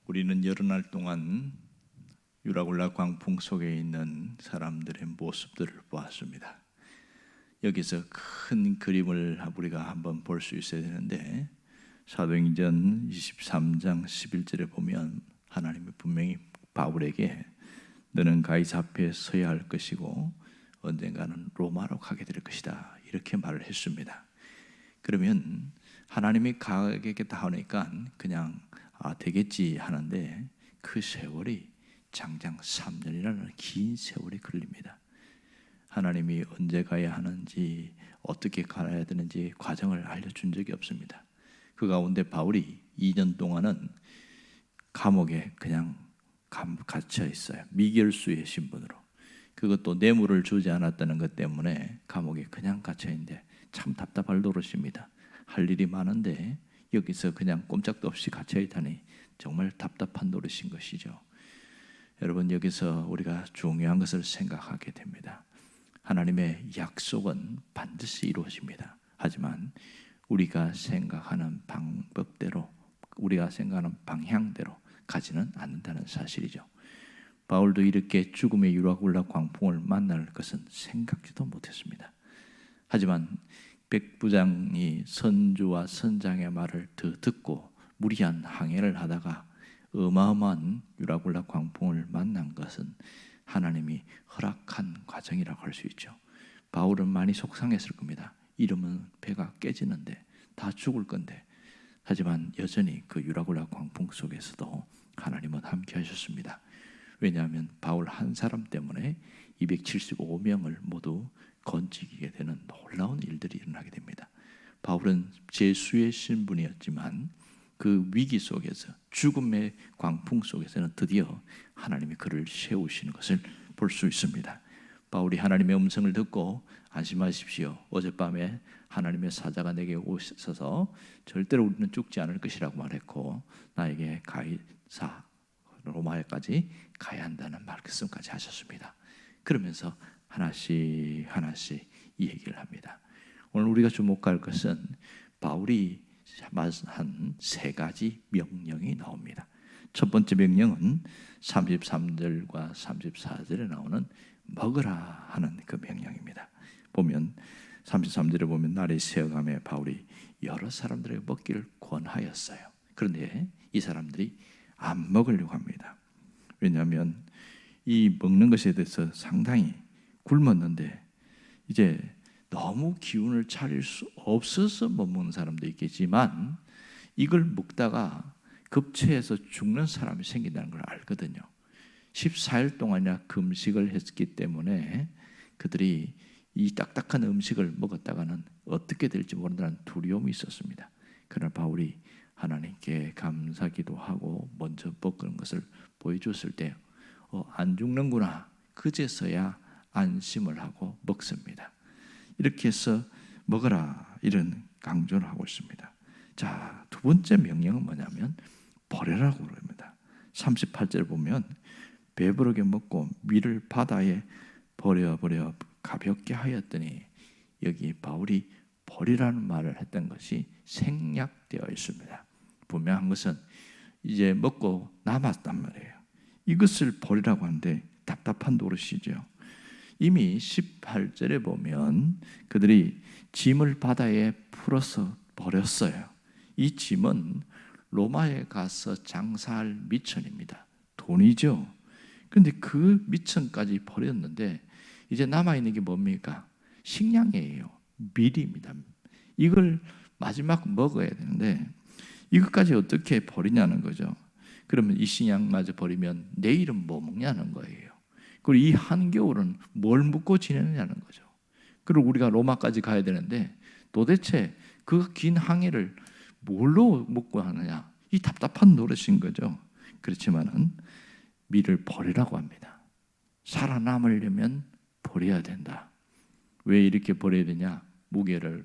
우리는 여러 날 동안 유라굴라 광풍 속에 있는 사람들의 모습들을 보았습니다. 여기서 큰 그림을 우리가 한번 볼 수 있어야 되는데, 사도행전 23장 11절에 보면 하나님이 분명히 바울에게 너는 가이사 앞에 서야 할 것이고 언젠가는 로마로 가게 될 것이다, 이렇게 말을 했습니다. 그러면 하나님이 가게겠다 하니까 그냥 되겠지 하는데, 그 세월이 장장 3년이라는 긴 세월이 걸립니다. 하나님이 언제 가야 하는지, 어떻게 가야 되는지 과정을 알려준 적이 없습니다. 그 가운데 바울이 2년 동안은 감옥에 그냥 갇혀 있어요. 미결수의 신분으로. 그것도 뇌물을 주지 않았다는 것 때문에 감옥에 그냥 갇혀 있는데 참 답답할 노릇입니다. 할 일이 많은데 여기서 그냥 꼼짝도 없이 갇혀 있다니 정말 답답한 노릇인 것이죠. 여러분, 여기서 우리가 중요한 것을 생각하게 됩니다. 하나님의 약속은 반드시 이루어집니다. 하지만 우리가 생각하는 방법대로, 우리가 생각하는 방향대로 가지는 않는다는 사실이죠. 바울도 이렇게 죽음의 유라굴라 광풍을 만날 것은 생각지도 못했습니다. 하지만 백부장이 선주와 선장의 말을 더 듣고 무리한 항해를 하다가 어마어마한 유라굴라 광풍을 만난 것은 하나님이 허락한 과정이라고 할 수 있죠. 바울은 많이 속상했을 겁니다. 이러면 배가 깨지는데, 다 죽을 건데. 하지만 여전히 그 유라굴라 광풍 속에서도 하나님은 함께 하셨습니다. 왜냐하면 바울 한 사람 때문에 275명을 모두 건지게 되는 놀라운 일들이 일어나게 됩니다. 바울은 제수의 신분이었지만 그 위기 속에서, 죽음의 광풍 속에서는 드디어 하나님이 그를 세우시는 것을 볼 수 있습니다. 바울이 하나님의 음성을 듣고 안심하십시오, 어젯밤에 하나님의 사자가 내게 오셔서 절대로 우리는 죽지 않을 것이라고 말했고 나에게 가이사 로마에까지 가야 한다는 말씀까지 하셨습니다. 그러면서 하나씩 하나씩 이 얘기를 합니다. 오늘 우리가 주목할 것은 바울이 한 세 가지 명령이 나옵니다. 첫 번째 명령은 33절과 34절에 나오는 먹으라 하는 그 명령입니다. 보면 33절에 보면 날이 새어가며 바울이 여러 사람들에게 먹기를 권하였어요. 그런데 이 사람들이 안 먹으려고 합니다. 왜냐하면 이 먹는 것에 대해서 상당히 굶었는데 이제 너무 기운을 차릴 수 없어서 못 먹는 사람도 있겠지만, 이걸 먹다가 급체해서 죽는 사람이 생긴다는 걸 알거든요. 14일 동안이나 금식을 했기 때문에 그들이 이 딱딱한 음식을 먹었다가는 어떻게 될지 모른다는 두려움이 있었습니다. 그러나 바울이 하나님께 감사기도 하고 먼저 먹는 것을 보여줬을 때 안 죽는구나, 그제서야 안심을 하고 먹습니다. 이렇게 해서 먹어라, 이런 강조를 하고 있습니다. 자, 두 번째 명령은 뭐냐면 버려라고 그럽니다. 38절 보면 배부르게 먹고 밀을 바다에 버려 가볍게 하였더니, 여기 바울이 버리라는 말을 했던 것이 생략되어 있습니다. 분명한 것은 이제 먹고 남았단 말이에요. 이것을 버리라고 하는데 답답한 노릇이죠. 이미 18절에 보면 그들이 짐을 바다에 풀어서 버렸어요. 이 짐은 로마에 가서 장사할 미천입니다. 돈이죠. 그런데 그 미천까지 버렸는데 이제 남아있는 게 뭡니까? 식량이에요. 밀입니다. 이걸 마지막 먹어야 되는데 이것까지 어떻게 버리냐는 거죠. 그러면 이 식량마저 버리면 내일은 뭐 먹냐는 거예요. 그리고 이 한겨울은 뭘 먹고 지내느냐는 거죠. 그리고 우리가 로마까지 가야 되는데 도대체 그 긴 항해를 뭘로 먹고 하느냐, 이 답답한 노릇인 거죠. 그렇지만은 밀을 버리라고 합니다. 살아남으려면 버려야 된다. 왜 이렇게 버려야 되냐?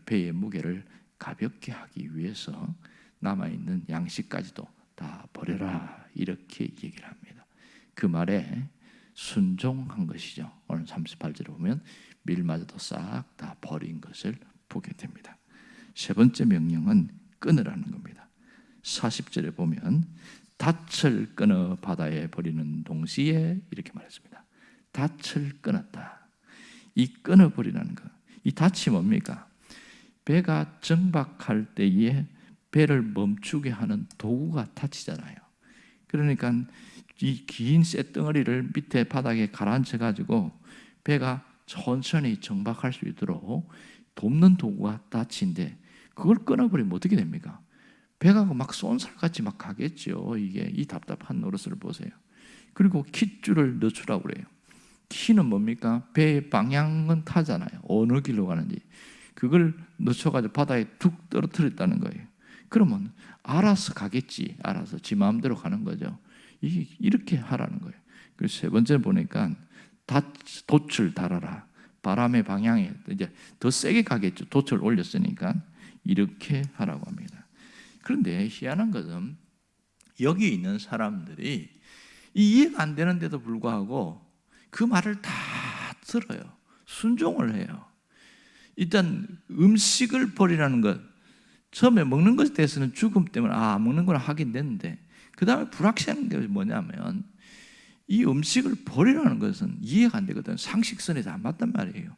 배의 무게를 가볍게 하기 위해서 남아있는 양식까지도 다 버려라, 이렇게 얘기를 합니다. 그 말에 순종한 것이죠. 오늘 38절에 보면 밀마저도 싹 다 버린 것을 보게 됩니다. 세 번째 명령은 끊으라는 겁니다. 40절에 보면 닻을 끊어 바다에 버리는 동시에 이렇게 말했습니다. 닻을 끊었다. 이 끊어버리라는 것. 이 닻이 뭡니까? 배가 정박할 때에 배를 멈추게 하는 도구가 닻이잖아요. 그러니까 이 긴 쇳덩어리를 밑에 바닥에 가라앉혀 가지고 배가 천천히 정박할 수 있도록 돕는 도구가 닻인데, 그걸 끊어버리면 어떻게 됩니까? 배가 막 쏜살같이 막 가겠죠. 이게 이 답답한 노릇을 보세요. 그리고 킷줄을 늦추라고 그래요. 키는 뭡니까? 배의 방향은 타잖아요. 어느 길로 가는지. 그걸 늦춰가지고 바다에 툭 떨어뜨렸다는 거예요. 그러면 알아서 가겠지. 알아서 지 마음대로 가는 거죠. 이렇게 하라는 거예요. 그래서 세 번째 보니까 돛을 달아라. 바람의 방향에 이제 더 세게 가겠죠. 돛을 올렸으니까 이렇게 하라고 합니다. 그런데 희한한 것은 여기 있는 사람들이 이해가 안 되는데도 불구하고 그 말을 다 들어요. 순종을 해요. 일단 음식을 버리라는 것, 처음에 먹는 것에 대해서는 죽음 때문에 먹는 걸 하긴 됐는데, 그 다음에 불확실한 게 뭐냐면 이 음식을 버리라는 것은 이해가 안 되거든. 상식선에 안 맞단 말이에요.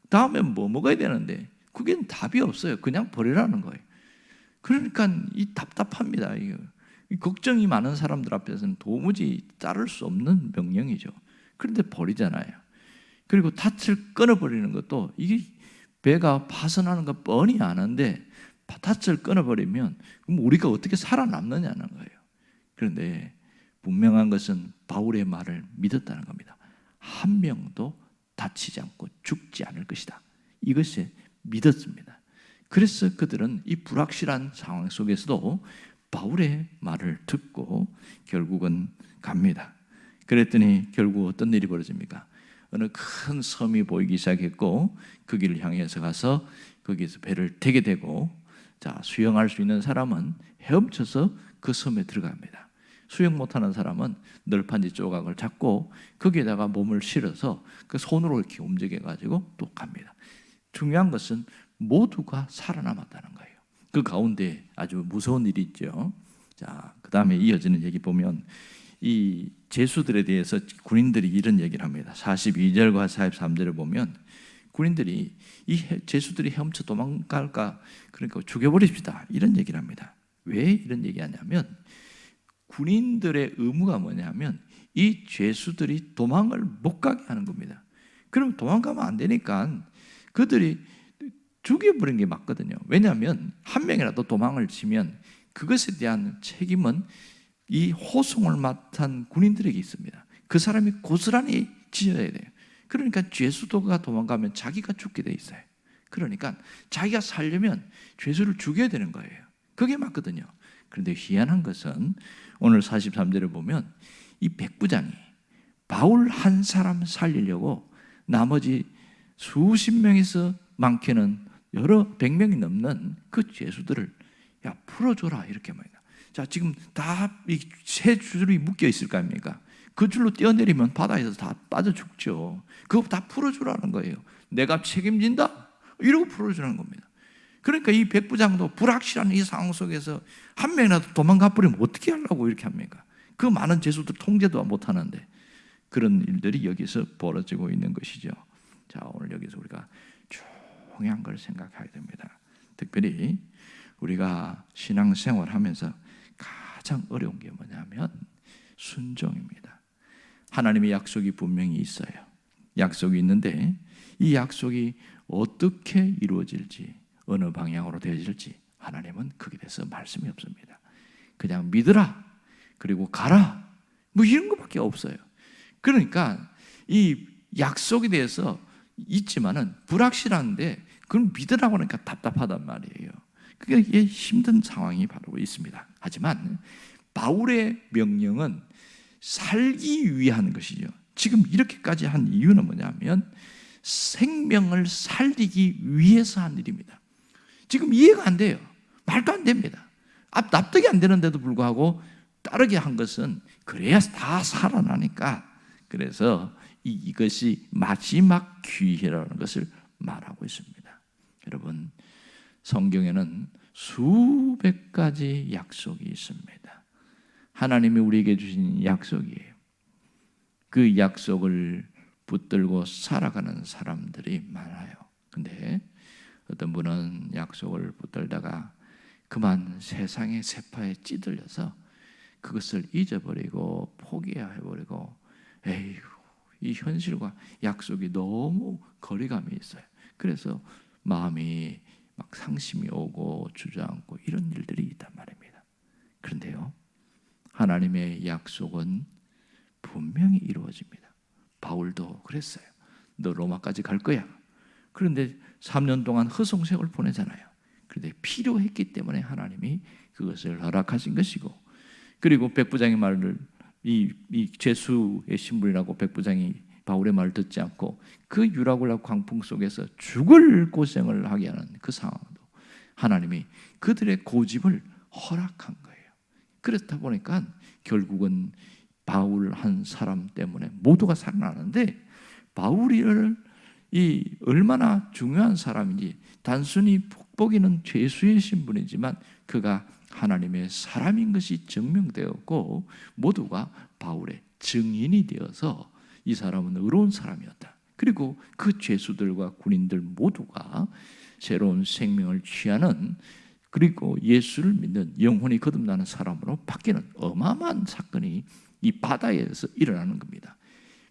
다음에 뭐 먹어야 되는데 그게 답이 없어요. 그냥 버리라는 거예요. 그러니까 이 답답합니다. 이 걱정이 많은 사람들 앞에서는 도무지 따를 수 없는 명령이죠. 그런데 버리잖아요. 그리고 닻을 끊어버리는 것도 이게 배가 파손하는 거 뻔히 아는데 닻을 끊어버리면 그럼 우리가 어떻게 살아남느냐는 거예요. 그런데 분명한 것은 바울의 말을 믿었다는 겁니다. 한 명도 다치지 않고 죽지 않을 것이다. 이것을 믿었습니다. 그래서 그들은 이 불확실한 상황 속에서도 바울의 말을 듣고 결국은 갑니다. 그랬더니 결국 어떤 일이 벌어집니까? 어느 큰 섬이 보이기 시작했고 그 길을 향해서 가서 거기에서 배를 태게 되고, 수영할 수 있는 사람은 헤엄쳐서 그 섬에 들어갑니다. 수영 못하는 사람은 널판지 조각을 잡고 거기에다가 몸을 실어서 그 손으로 이렇게 움직여가지고 또 갑니다. 중요한 것은 모두가 살아남았다는 거예요. 그 가운데 아주 무서운 일이 있죠. 그 다음에 이어지는 얘기 보면 이 제수들에 대해서 군인들이 이런 얘기를 합니다. 42절과 43절을 보면 군인들이 이 제수들이 헤엄쳐 도망갈까, 그러니까 죽여버립시다, 이런 얘기를 합니다. 왜 이런 얘기하냐면 군인들의 의무가 뭐냐면 이 죄수들이 도망을 못 가게 하는 겁니다. 그럼 도망가면 안 되니까 그들이 죽여버린 게 맞거든요. 왜냐하면 한 명이라도 도망을 치면 그것에 대한 책임은 이 호송을 맡은 군인들에게 있습니다. 그 사람이 고스란히 지어야 돼요. 그러니까 죄수도가 도망가면 자기가 죽게 돼 있어요. 그러니까 자기가 살려면 죄수를 죽여야 되는 거예요. 그게 맞거든요. 그런데 희한한 것은 오늘 43절을 보면 이 백부장이 바울 한 사람 살리려고 나머지 수십 명에서 많게는 여러 100명이 넘는 그 죄수들을 풀어줘라 이렇게 말합니다. 지금 다 새 줄이 묶여 있을 거 아닙니까? 그 줄로 뛰어내리면 바다에서 다 빠져 죽죠. 그거 다 풀어주라는 거예요. 내가 책임진다 이러고 풀어주라는 겁니다. 그러니까 이 백부장도 불확실한 이 상황 속에서 한 명이라도 도망가 버리면 어떻게 하려고 이렇게 합니까? 그 많은 죄수들 통제도 못하는데 그런 일들이 여기서 벌어지고 있는 것이죠. 오늘 여기서 우리가 중요한 걸 생각해야 됩니다. 특별히 우리가 신앙생활 하면서 가장 어려운 게 뭐냐면 순종입니다. 하나님의 약속이 분명히 있어요. 약속이 있는데 이 약속이 어떻게 이루어질지, 어느 방향으로 되어질지 하나님은 거기에 대해서 말씀이 없습니다. 그냥 믿으라, 그리고 가라, 뭐 이런 것밖에 없어요. 그러니까 이 약속에 대해서 있지만은 불확실한데 그걸 믿으라고 하니까 답답하단 말이에요. 그게 힘든 상황이 바로 있습니다. 하지만 바울의 명령은 살기 위한 것이죠. 지금 이렇게까지 한 이유는 뭐냐면 생명을 살리기 위해서 한 일입니다. 지금 이해가 안 돼요. 말도 안 됩니다. 납득이 안 되는데도 불구하고 따르게 한 것은 그래야 다 살아나니까, 그래서 이것이 마지막 기회라는 것을 말하고 있습니다. 여러분, 성경에는 수백 가지 약속이 있습니다. 하나님이 우리에게 주신 약속이에요. 그 약속을 붙들고 살아가는 사람들이 많아요. 근데 어떤 분은 약속을 붙들다가 그만 세상의 세파에 찌들려서 그것을 잊어버리고 포기해버리고, 에이구, 이 현실과 약속이 너무 거리감이 있어요. 그래서 마음이 막 상심이 오고 주저앉고 이런 일들이 있단 말입니다. 그런데요, 하나님의 약속은 분명히 이루어집니다. 바울도 그랬어요. 너 로마까지 갈 거야. 그런데 3년 동안 허송세월 보내잖아요. 그런데 필요했기 때문에 하나님이 그것을 허락하신 것이고, 그리고 백부장의 말을 이 죄수의 신분이라고 백부장이 바울의 말을 듣지 않고 그 유라굴라 광풍 속에서 죽을 고생을 하게 하는 그 상황도 하나님이 그들의 고집을 허락한 거예요. 그렇다 보니까 결국은 바울 한 사람 때문에 모두가 살아나는데, 바울이를 이 얼마나 중요한 사람인지, 단순히 복복이는 죄수의 신분이지만 그가 하나님의 사람인 것이 증명되었고 모두가 바울의 증인이 되어서 이 사람은 의로운 사람이었다. 그리고 그 죄수들과 군인들 모두가 새로운 생명을 취하는, 그리고 예수를 믿는 영혼이 거듭나는 사람으로 바뀌는 어마어마한 사건이 이 바다에서 일어나는 겁니다.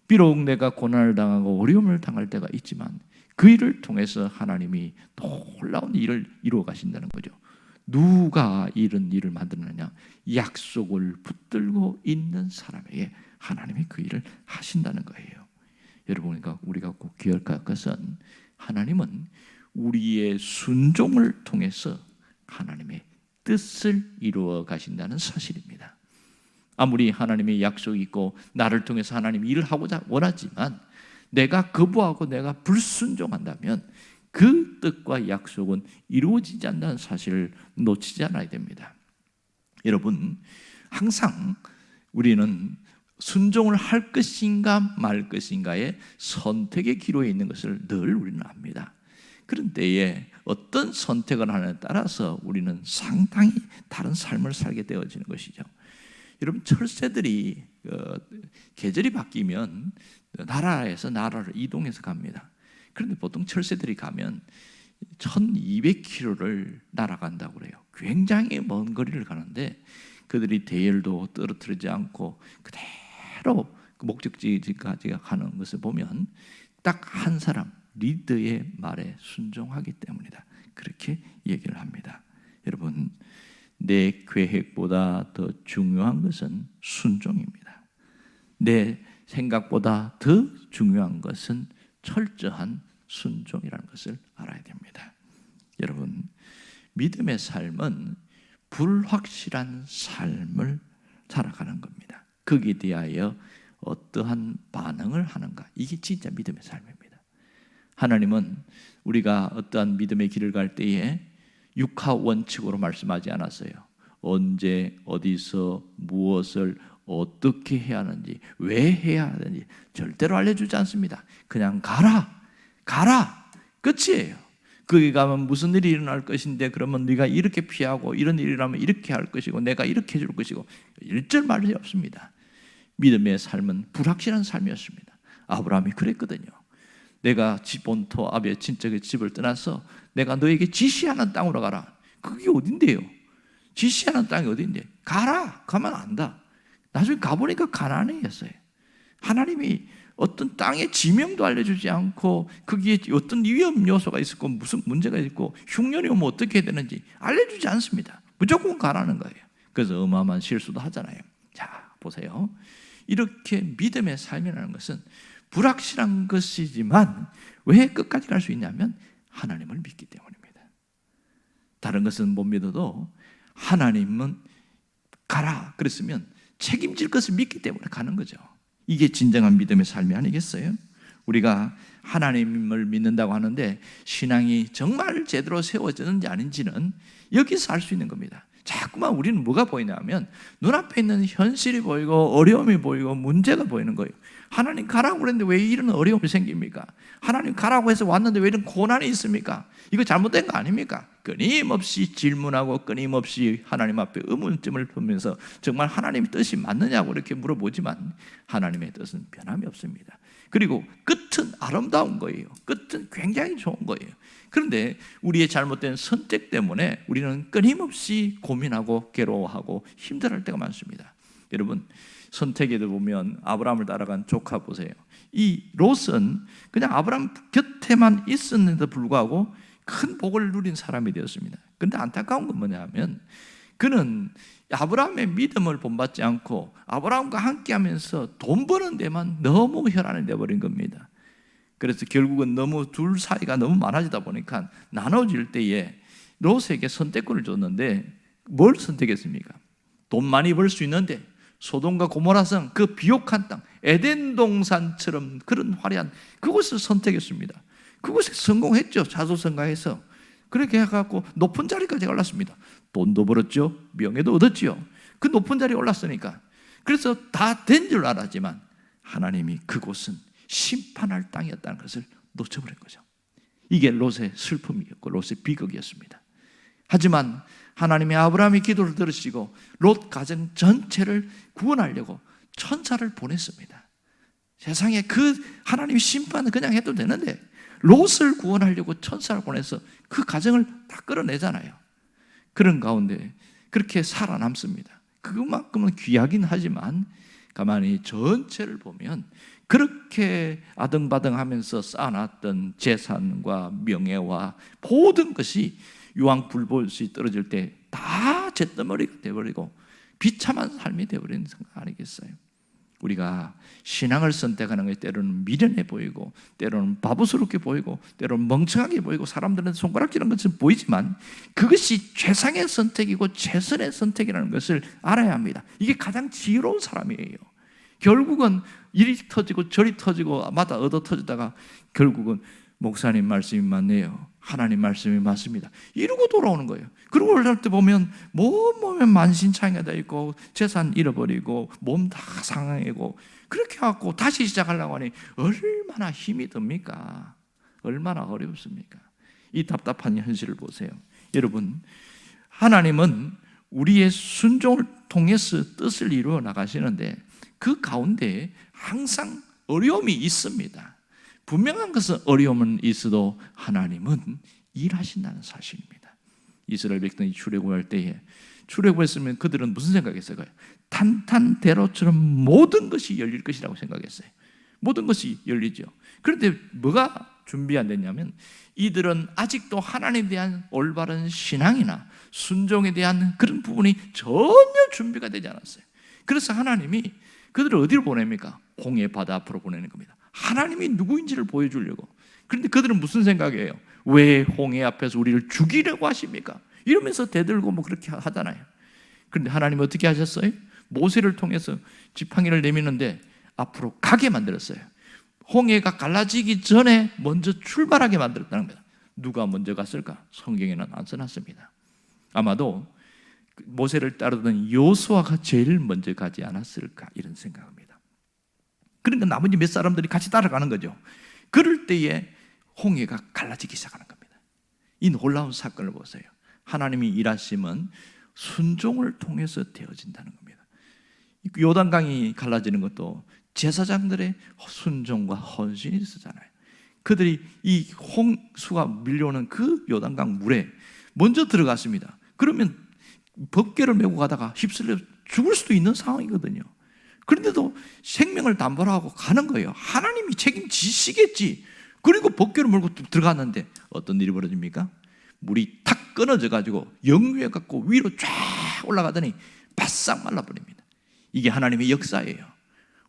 비록 내가 고난을 당하고 어려움을 당할 때가 있지만 그 일을 통해서 하나님이 놀라운 일을 이루어 가신다는 거죠. 누가 이런 일을 만드느냐? 약속을 붙들고 있는 사람에게 하나님이 그 일을 하신다는 거예요. 여러분, 우리가 꼭 기억할 것은 하나님은 우리의 순종을 통해서 하나님의 뜻을 이루어 가신다는 사실입니다. 아무리 하나님의 약속이 있고 나를 통해서 하나님이 일을 하고자 원하지만 내가 거부하고 내가 불순종한다면 그 뜻과 약속은 이루어지지 않는다는 사실을 놓치지 않아야 됩니다. 여러분, 항상 우리는 순종을 할 것인가 말 것인가의 선택의 기로에 있는 것을 늘 우리는 압니다. 그런 때에 어떤 선택을 하느냐에 따라서 우리는 상당히 다른 삶을 살게 되어지는 것이죠. 여러분, 철새들이 계절이 바뀌면 나라에서 나라를 이동해서 갑니다. 그런데 보통 철새들이 가면 1200km를 날아간다고 그래요. 굉장히 먼 거리를 가는데 그들이 대열도 떨어뜨리지 않고 그대로 그 목적지까지 가는 것을 보면 딱 한 사람, 리더의 말에 순종하기 때문이다. 그렇게 얘기를 합니다. 여러분, 내 계획보다 더 중요한 것은 순종입니다. 내 생각보다 더 중요한 것은 철저한 순종이라는 것을 알아야 됩니다. 여러분, 믿음의 삶은 불확실한 삶을 살아가는 겁니다. 거기에 대하여 어떠한 반응을 하는가, 이게 진짜 믿음의 삶입니다. 하나님은 우리가 어떠한 믿음의 길을 갈 때에 육하 원칙으로 말씀하지 않았어요. 언제, 어디서, 무엇을 어떻게 해야 하는지, 왜 해야 하는지 절대로 알려주지 않습니다. 그냥 가라, 끝이에요. 거기 가면 무슨 일이 일어날 것인데 그러면 네가 이렇게 피하고 이런 일이 일어나면 이렇게 할 것이고 내가 이렇게 해줄 것이고, 일절 말이 없습니다. 믿음의 삶은 불확실한 삶이었습니다. 아브라함이 그랬거든요. 내가 집 본토 아비의 친척의 집을 떠나서 내가 너에게 지시하는 땅으로 가라. 그게 어딘데요? 지시하는 땅이 어딘데? 가면 안다. 나중에 가보니까 가나안이었어요. 하나님이 어떤 땅의 지명도 알려주지 않고 거기에 어떤 위험 요소가 있었고 무슨 문제가 있고 흉년이 오면 어떻게 해야 되는지 알려주지 않습니다. 무조건 가라는 거예요. 그래서 어마어마한 실수도 하잖아요. 자, 보세요. 이렇게 믿음의 삶이라는 것은 불확실한 것이지만 왜 끝까지 갈 수 있냐면 하나님을 믿기 때문입니다. 다른 것은 못 믿어도 하나님은 가라 그랬으면 책임질 것을 믿기 때문에 가는 거죠. 이게 진정한 믿음의 삶이 아니겠어요? 우리가 하나님을 믿는다고 하는데 신앙이 정말 제대로 세워졌는지 아닌지는 여기서 알 수 있는 겁니다. 자꾸만 우리는 뭐가 보이냐 하면 눈앞에 있는 현실이 보이고 어려움이 보이고 문제가 보이는 거예요. 하나님 가라고 그랬는데 왜 이런 어려움이 생깁니까? 하나님 가라고 해서 왔는데 왜 이런 고난이 있습니까? 이거 잘못된 거 아닙니까? 끊임없이 질문하고 끊임없이 하나님 앞에 의문점을 두면서 정말 하나님의 뜻이 맞느냐고 이렇게 물어보지만 하나님의 뜻은 변함이 없습니다. 그리고 끝은 아름다운 거예요. 끝은 굉장히 좋은 거예요. 그런데 우리의 잘못된 선택 때문에 우리는 끊임없이 고민하고 괴로워하고 힘들어할 때가 많습니다. 여러분, 선택에도 보면 아브라함을 따라간 조카 보세요. 이 롯은 그냥 아브라함 곁에만 있었는데도 불구하고 큰 복을 누린 사람이 되었습니다. 그런데 안타까운 건 뭐냐면 그는 아브라함의 믿음을 본받지 않고 아브라함과 함께하면서 돈 버는 데만 너무 혈안이 되어버린 겁니다. 그래서 결국은 너무 둘 사이가 너무 많아지다 보니까 나눠질 때에 롯에게 선택권을 줬는데 뭘 선택했습니까? 돈 많이 벌 수 있는데 소돔과 고모라성 그 비옥한 땅 에덴 동산처럼 그런 화려한 그곳을 선택했습니다. 그곳에 성공했죠. 자수성가해서 그렇게 해갖고 높은 자리까지 올랐습니다. 돈도 벌었죠. 명예도 얻었죠. 그 높은 자리에 올랐으니까. 그래서 다 된 줄 알았지만 하나님이 그곳은 심판할 땅이었다는 것을 놓쳐버린 거죠. 이게 롯의 슬픔이었고 롯의 비극이었습니다. 하지만 하나님이 아브라함의 기도를 들으시고 롯 가정 전체를 구원하려고 천사를 보냈습니다. 세상에 그 하나님의 심판은 그냥 해도 되는데 롯을 구원하려고 천사를 보내서 그 가정을 다 끌어내잖아요. 그런 가운데 그렇게 살아남습니다. 그것만큼은 귀하긴 하지만 가만히 전체를 보면 그렇게 아등바등하면서 쌓아놨던 재산과 명예와 모든 것이 유황불꽃이 떨어질 때 다 잿더머리가 되어버리고 비참한 삶이 되어버리는 생각 아니겠어요? 우리가 신앙을 선택하는 것이 때로는 미련해 보이고 때로는 바보스럽게 보이고 때로는 멍청하게 보이고 사람들은 손가락질하는 것은 보이지만 그것이 최상의 선택이고 최선의 선택이라는 것을 알아야 합니다. 이게 가장 지혜로운 사람이에요. 결국은 이리 터지고 저리 터지고 마다 얻어 터지다가 결국은 목사님 말씀이 맞네요. 하나님 말씀이 맞습니다. 이러고 돌아오는 거예요. 그러고 올라올 때 보면 몸에 만신창이가 돼 있고 재산 잃어버리고 몸 다 상하고 그렇게 해갖고 다시 시작하려고 하니 얼마나 힘이 듭니까? 얼마나 어렵습니까? 이 답답한 현실을 보세요. 여러분, 하나님은 우리의 순종을 통해서 뜻을 이루어 나가시는데 그 가운데 항상 어려움이 있습니다. 분명한 것은 어려움은 있어도 하나님은 일하신다는 사실입니다. 이스라엘 백성이 출애굽할 때에 출애굽했으면 그들은 무슨 생각했어요? 탄탄대로처럼 모든 것이 열릴 것이라고 생각했어요. 모든 것이 열리죠. 그런데 뭐가 준비 안 됐냐면 이들은 아직도 하나님에 대한 올바른 신앙이나 순종에 대한 그런 부분이 전혀 준비가 되지 않았어요. 그래서 하나님이 그들을 어디로 보냅니까? 홍해 바다 앞으로 보내는 겁니다. 하나님이 누구인지를 보여주려고. 그런데 그들은 무슨 생각이에요? 왜 홍해 앞에서 우리를 죽이려고 하십니까? 이러면서 대들고 뭐 그렇게 하잖아요. 그런데 하나님이 어떻게 하셨어요? 모세를 통해서 지팡이를 내미는데 앞으로 가게 만들었어요. 홍해가 갈라지기 전에 먼저 출발하게 만들었다는 겁니다. 누가 먼저 갔을까? 성경에는 안 써놨습니다. 아마도 모세를 따르던 여호수아가 제일 먼저 가지 않았을까 이런 생각합니다. 그러니까 나머지 몇 사람들이 같이 따라가는 거죠. 그럴 때에 홍해가 갈라지기 시작하는 겁니다. 이 놀라운 사건을 보세요. 하나님이 일하심은 순종을 통해서 되어진다는 겁니다. 요단강이 갈라지는 것도 제사장들의 순종과 헌신이 있었잖아요. 그들이 이 홍수가 밀려오는 그 요단강 물에 먼저 들어갔습니다. 그러면 법궤를 메고 가다가 휩쓸려 죽을 수도 있는 상황이거든요. 그런데도 생명을 담보로 하고 가는 거예요. 하나님이 책임지시겠지. 그리고 법궤를 몰고 들어갔는데 어떤 일이 벌어집니까? 물이 탁 끊어져 가지고 역류해 갖고 위로 쫙 올라가더니 바싹 말라버립니다. 이게 하나님의 역사예요.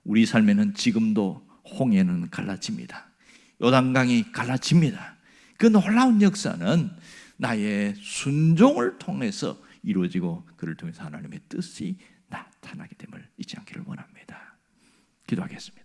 우리 삶에는 지금도 홍해는 갈라집니다. 요단강이 갈라집니다. 그 놀라운 역사는 나의 순종을 통해서 이루어지고 그를 통해서 하나님의 뜻이 나타나게 됨을 잊지 않기를 원합니다. 기도하겠습니다.